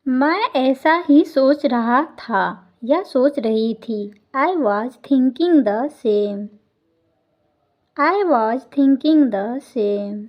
मैं ऐसा ही सोच रहा था या सोच रही थी। I was thinking the same. I was thinking the same.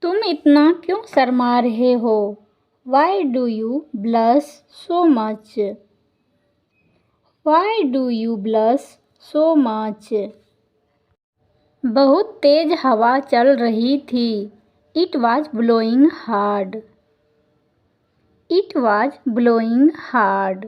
तुम इतना क्यों शर्मा रहे हो? Why do you blush so much? Why do you blush so much? बहुत तेज हवा चल रही थी। It was blowing hard. It was blowing hard.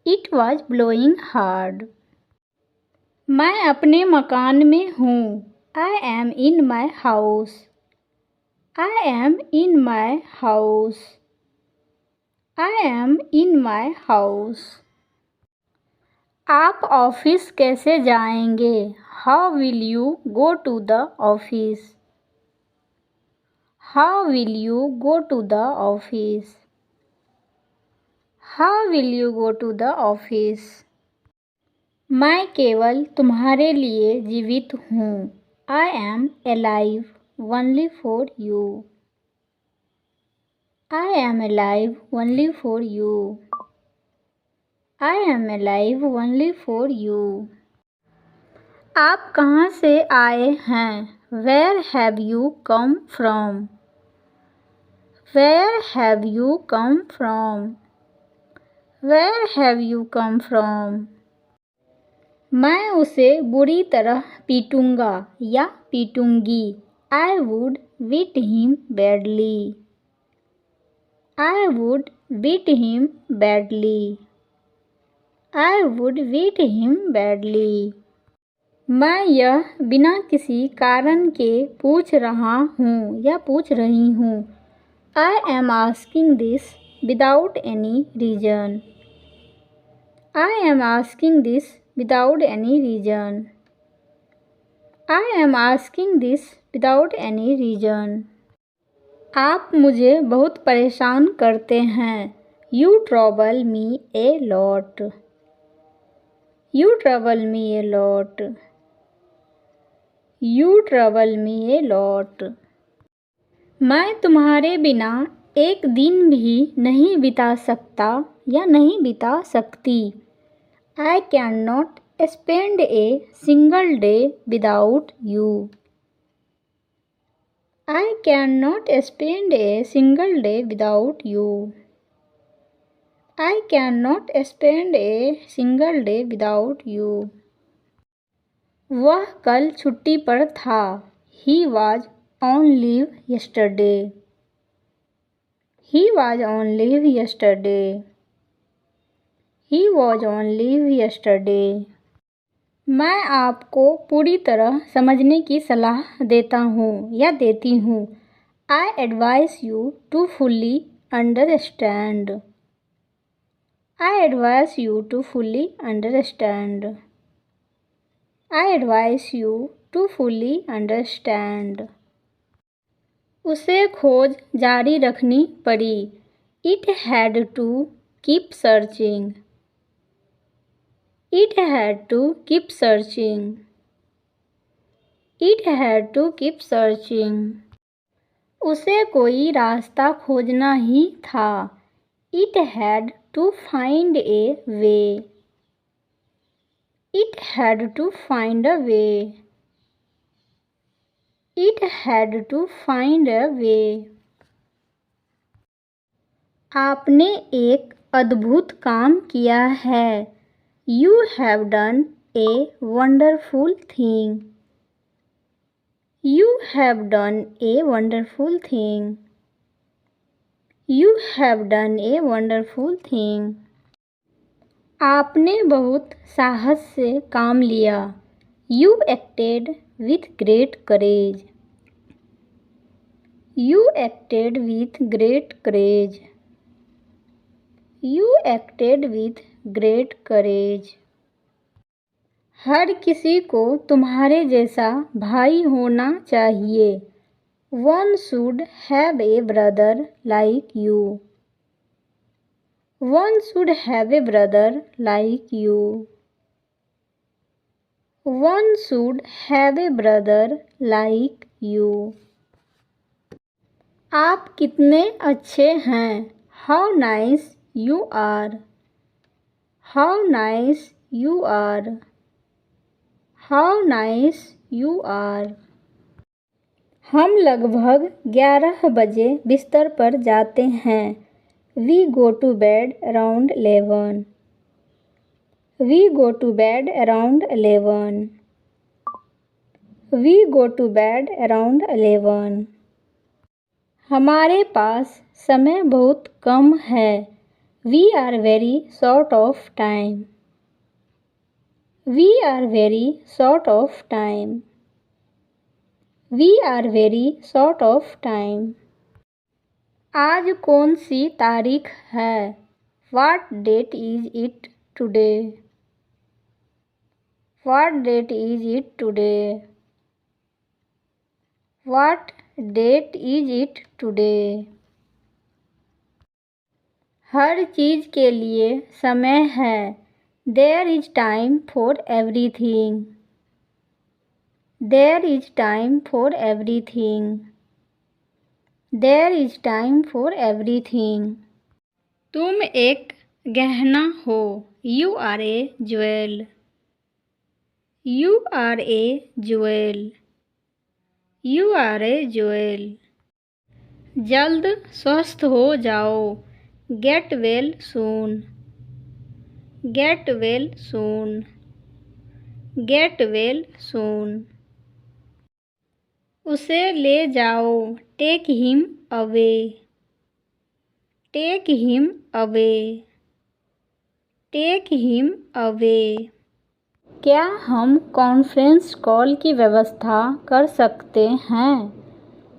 It was blowing hard. मैं अपने मकान में हूँ। I M in my house. I am in my house. I am in my house. आप ऑफिस कैसे जाएंगे? How will you go to the office? How will you go to the office? How will you go to the office? मैं केवल तुम्हारे लिए जीवित हूँ। I am alive only for you. I am alive only for you. I am alive only for you. आप कहाँ से आए हैं? Where have you come from? Where have you come from? Where have you come from? मैं उसे बुरी तरह पीटूंगा या पीटूंगी। I would beat him badly. I would beat him badly. I would beat him badly. मैं यह बिना किसी कारण के पूछ रहा हूँ या पूछ रही हूँ। I am asking this without any reason. I am asking this without any reason. I am asking this without any reason. आप मुझे बहुत परेशान करते हैं। You trouble me a lot. You trouble me a lot. You trouble me a lot. मैं तुम्हारे बिना एक दिन भी नहीं बिता सकता या नहीं बिता सकती। I can not spend a single day without you. I can not spend a single day without you. I can not spend a single day without you. वह कल छुट्टी पर था। He was on leave yesterday. He was on leave yesterday. He was on leave yesterday. मैं आपको पूरी तरह समझने की सलाह देता हूँ या देती हूँ। I advice you to fully understand. I advice you to fully understand. I advice you to fully understand. उसे खोज जारी रखनी पड़ी। It had to keep searching. It had to keep searching. It had to keep searching. उसे कोई रास्ता खोजना ही था। It had to find a way. It had to find a way. It had to find a way. आपने एक अद्भुत काम किया है। You have done a wonderful thing. You have done a wonderful thing. You have done a wonderful thing. आपने बहुत साहस से काम लिया। You acted with great courage. You acted with great courage. You acted with great courage. हर किसी को तुम्हारे जैसा भाई होना चाहिए। One should have a brother like you. One should have a brother like you. One should have a brother like you. आप कितने अच्छे हैं। How nice you are. How nice you are. How nice you are. हम लगभग 11 बजे बिस्तर पर जाते हैं। We go to bed around 11। We go to bed around 11। We go to bed around 11। हमारे पास समय बहुत कम है। We are very short of time. We are very short of time. We are very short of time. आज कौन सी तारीख है। What date is it today. What date is it today. What date is it today. हर चीज़ के लिए समय है। There is time for everything. There is time for everything. There is time for everything. तुम एक गहना हो। You are a jewel. You are a jewel. You are a jewel. जल्द स्वस्थ हो जाओ। Get well soon. Get well soon. Get well soon. उसे ले जाओ। Take him away. Take him away. Take him away. क्या हम कॉन्फ्रेंस कॉल की व्यवस्था कर सकते हैं।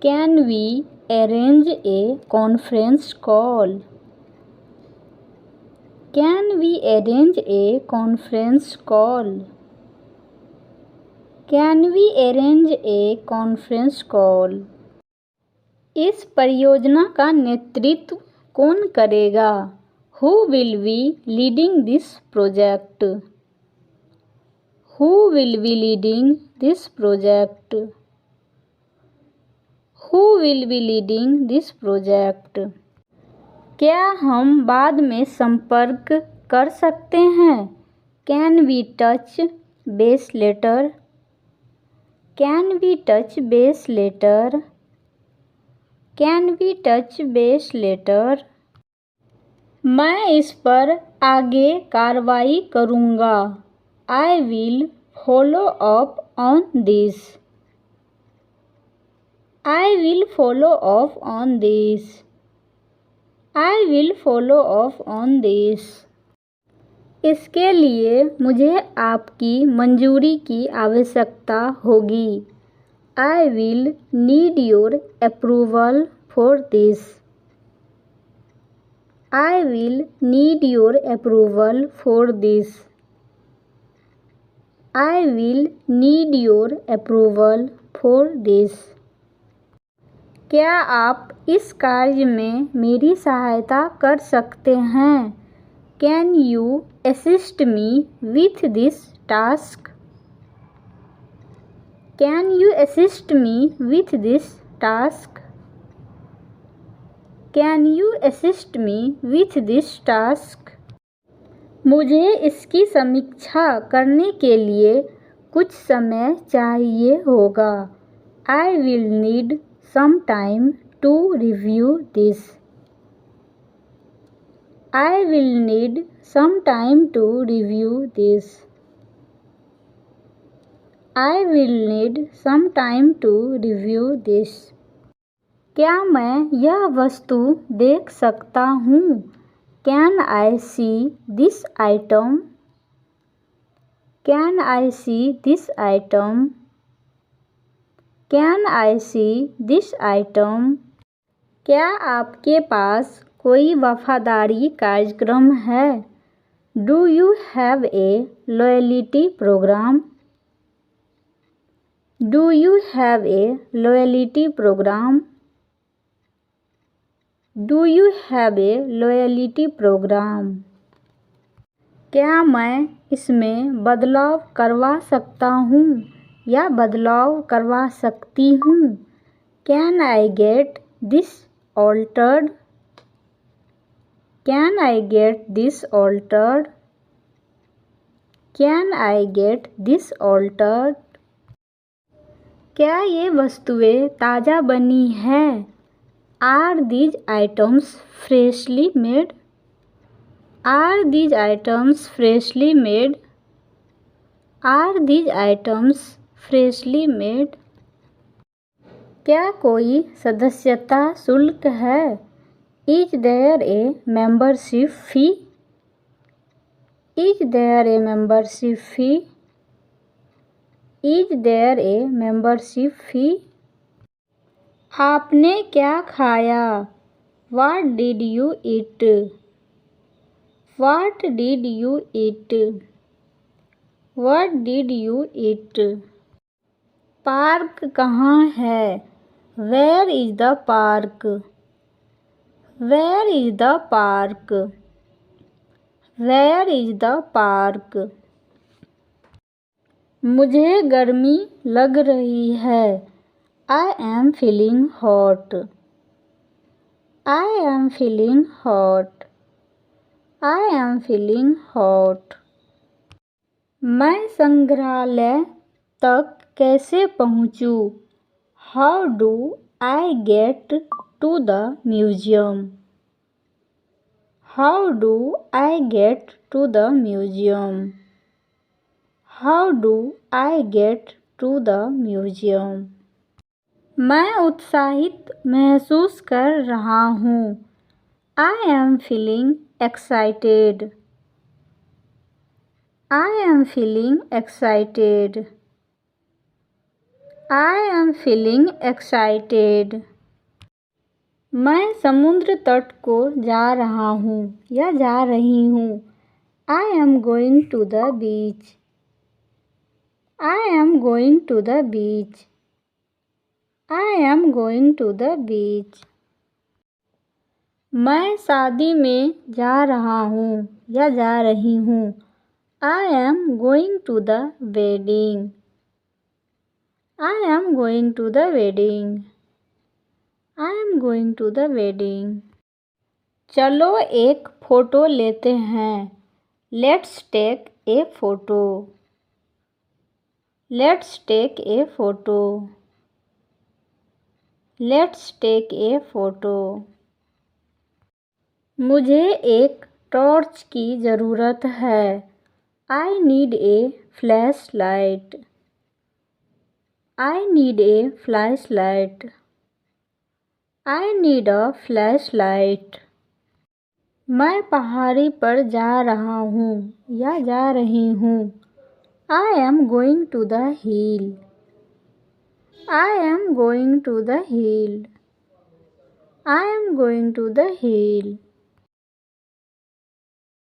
Can we arrange a conference call. Can we arrange a conference call. Can we arrange a conference call. इस परियोजना का नेतृत्व कौन करेगा। Who will be leading this project. Who will be leading this project? Who will be leading this project? क्या हम बाद में संपर्क कर सकते हैं। Can we touch base later? Can we touch base later? Can we touch base later? मैं इस पर आगे कार्रवाई करूँगा। I will follow up on this. I will follow up on this. I will follow up on this. इसके लिए मुझे आपकी मंजूरी की आवश्यकता होगी। I will need your approval for this. I will need your approval for this. I will need your approval for this. क्या आप इस कार्य में मेरी सहायता कर सकते हैं। Can you assist me with this task? Can you assist me with this task? Can you assist me with this task? मुझे इसकी समीक्षा करने के लिए कुछ समय चाहिए होगा। I will need some time to review this. I will need some time to review this. I will need some time to review this. क्या मैं यह वस्तु देख सकता हूँ। Can I see this item? Can I see this item? Can I see this item? क्या आपके पास कोई वफादारी कार्यक्रम है। Do you have a loyalty program? Do you have a loyalty program? Do you have a loyalty program? क्या मैं इसमें बदलाव करवा सकता हूँ या बदलाव करवा सकती हूँ। Can I get this altered? Can I get this altered? Can I get this altered? क्या ये वस्तुएं ताज़ा बनी हैं? Are these items freshly made? Are these items freshly made? Are these items freshly made? क्या कोई सदस्यता शुल्क है? Is there a membership fee? Is there a membership fee? Is there a membership fee? आपने क्या खाया? What did you eat? What did you eat? What did you eat? Park कहाँ है? Where is the park? Where is the park? Where is the park? मुझे गर्मी लग रही है. I am feeling hot. I am feeling hot. I am feeling hot. मैं संग्रहालय तक कैसे पहुँचूँ? How do I get to the museum? How do I get to the museum? How do I get to the museum? मैं उत्साहित महसूस कर रहा हूँ. I am feeling excited. I am feeling excited. I am feeling excited. मैं समुद्र तट को जा रहा हूँ या जा रही हूँ. I am going to the beach. I am going to the beach. I am going to the beach. मैं शादी में जा रहा हूँ या जा रही हूँ. I am going to the wedding. I am going to the wedding. I am going to the wedding. चलो एक फ़ोटो लेते हैं. Let's take a photo. Let's take a photo. Let's take a photo. मुझे एक torch की ज़रूरत है. I need a flashlight. I need a flashlight. I need a flashlight. मैं पहाड़ी पर जा रहा हूँ या जा रही हूँ. I am going to the hill. I am going to the hill. I am going to the hill.